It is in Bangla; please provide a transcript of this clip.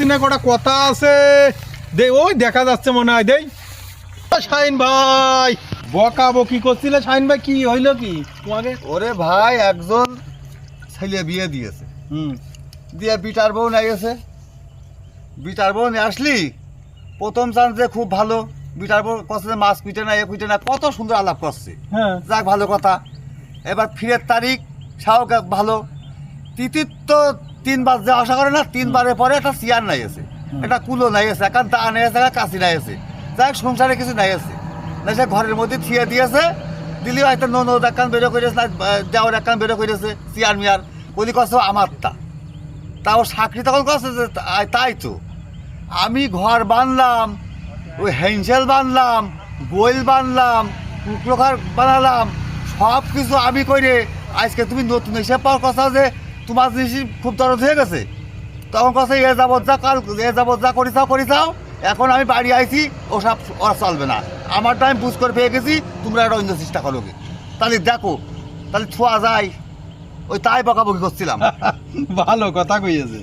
পাচ্ছি না, কটা কথা আছে। দে ওই দেখা যাচ্ছে মনে হয়, দেই শাহিন ভাই বকা বকি করছিলে। শাহিন ভাই কি হইলো কি তোমাকে? ওরে ভাই একজন ছেলে বিয়ে দিয়েছে, দিয়ে বিটার বউ নিয়ে গেছে। বিটার বউ নিয়ে আসলি প্রথম চান্সে খুব ভালো, বিটার বউ করছে মাছ পিটে না এ পিটে না, কত সুন্দর আলাপ করছে। হ্যাঁ যাক ভালো কথা। এবার ফিরের তারিখ সাহক ভালো, তৃতীয় 3 বার যে আশা করে না, 3 বারের পরে একটা চেয়ার নাই আছে, একটা কুলো নাই আছে, এখন দা নাই আছে, কাশি নাই আছে, যাক সংসারে কিছু নাই আছে না, সে ঘরের মধ্যে থিয়ে দিয়েছে। দিলি হয়তো ননদ একখান বেরো করেছে, দেওয়ার একখান বেরো করেছে, চেয়ার মিয়ার বলি কষ্ট আমারটা। তাও সাকরি তখন করছে যে তাই তো আমি ঘর বানলাম, ওই হ্যান্সেল বানলাম, গোল বানলাম, কুকরো ঘর বানালাম, সব কিছু আমি করে আজকে তুমি নতুন হিসেব পাওয়ার কথা যে তোমার জিনিস খুব দরদ হয়ে গেছে। তখন কথা এ যাবৎ যা কাল এ যাবৎ যা করি চাও, এখন আমি বাড়ি আইছি, ওসব ওরা চলবে না, আমার টাইম বুঝ করে পেয়ে গেছি, তোমরা একটা অন্য চেষ্টা করো। তাহলে দেখো, তাহলে ছোঁয়া যায়, ওই তাই বকাবকি করছিলাম। ভালো কথা কইয়েছে।